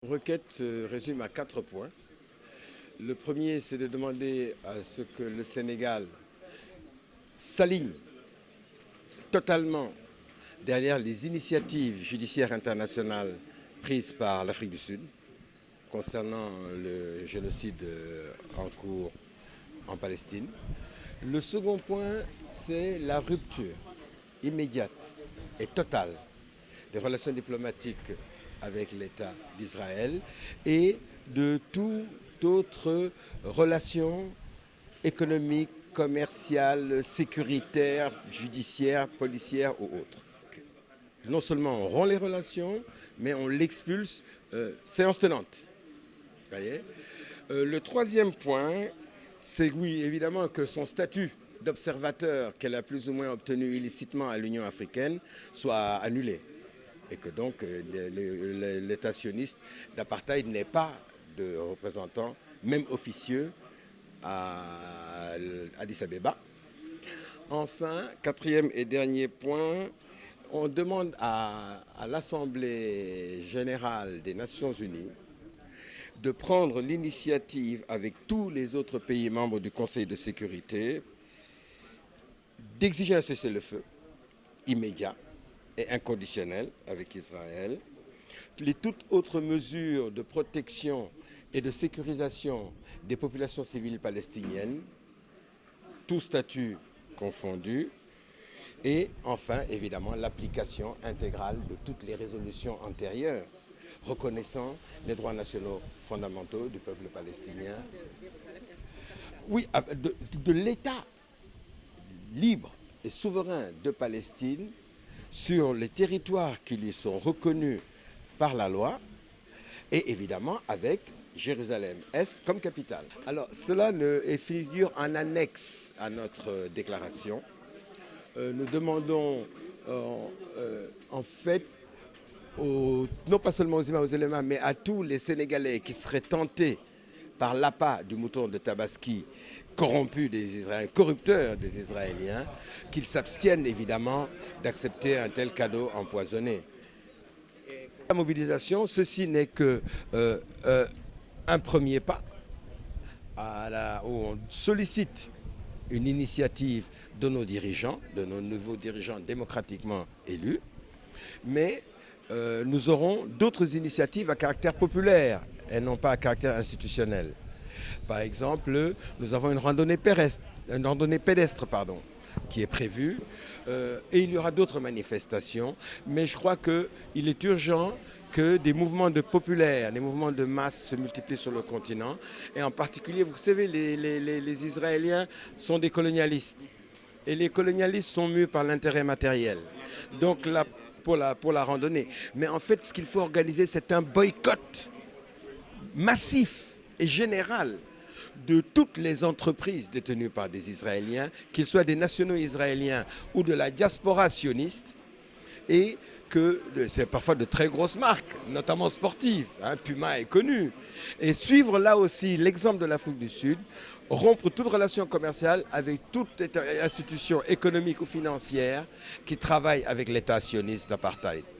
La requête se résume à 4 points. Le premier, c'est de demander à ce que le Sénégal s'aligne totalement derrière les initiatives judiciaires internationales prises par l'Afrique du Sud concernant le génocide en cours en Palestine. Le second point, c'est la rupture immédiate et totale des relations diplomatiques avec l'État d'Israël et de toute autre relation économique, commerciale, sécuritaire, judiciaire, policière ou autre. Non seulement on rompt les relations, mais on l'expulse séance tenante. Voyez. Le troisième point, c'est oui, évidemment, que son statut d'observateur qu'elle a plus ou moins obtenu illicitement à l'Union africaine soit annulé. Et que donc l'État sioniste d'apartheid n'ait pas de représentant, même officieux, à Addis Abeba. Enfin, quatrième et dernier point, on demande à l'Assemblée générale des Nations unies de prendre l'initiative avec tous les autres pays membres du Conseil de sécurité d'exiger un cessez-le-feu immédiat et inconditionnel avec Israël. Toutes autres mesures de protection et de sécurisation des populations civiles palestiniennes, tout statut confondu. Et enfin, évidemment, l'application intégrale de toutes les résolutions antérieures reconnaissant les droits nationaux fondamentaux du peuple palestinien. Oui, de l'État libre et souverain de Palestine sur les territoires qui lui sont reconnus par la loi et évidemment avec Jérusalem-Est comme capitale. Alors cela figure en annexe à notre déclaration. Nous demandons en fait, non pas seulement aux imams, aux éléments, mais à tous les Sénégalais qui seraient tentés par l'appât du mouton de Tabaski, corrompu des Israéliens, corrupteur des Israéliens, qu'ils s'abstiennent évidemment d'accepter un tel cadeau empoisonné. La mobilisation, ceci n'est que un premier pas où on sollicite une initiative de nos dirigeants, de nos nouveaux dirigeants démocratiquement élus, mais nous aurons d'autres initiatives à caractère populaire et non pas à caractère institutionnel. Par exemple, nous avons une randonnée pédestre qui est prévue et il y aura d'autres manifestations, mais je crois qu'il est urgent que des mouvements de populaires, des mouvements de masse se multiplient sur le continent et en particulier, vous savez, les Israéliens sont des colonialistes et les colonialistes sont mus par l'intérêt matériel. Donc là, pour la randonnée. Mais en fait, ce qu'il faut organiser, c'est un boycott massif et général de toutes les entreprises détenues par des Israéliens, qu'ils soient des nationaux israéliens ou de la diaspora sioniste, et que c'est parfois de très grosses marques, notamment sportives. Puma est connu. Et suivre là aussi l'exemple de l'Afrique du Sud, rompre toute relation commerciale avec toute institution économique ou financière qui travaille avec l'État sioniste d'apartheid.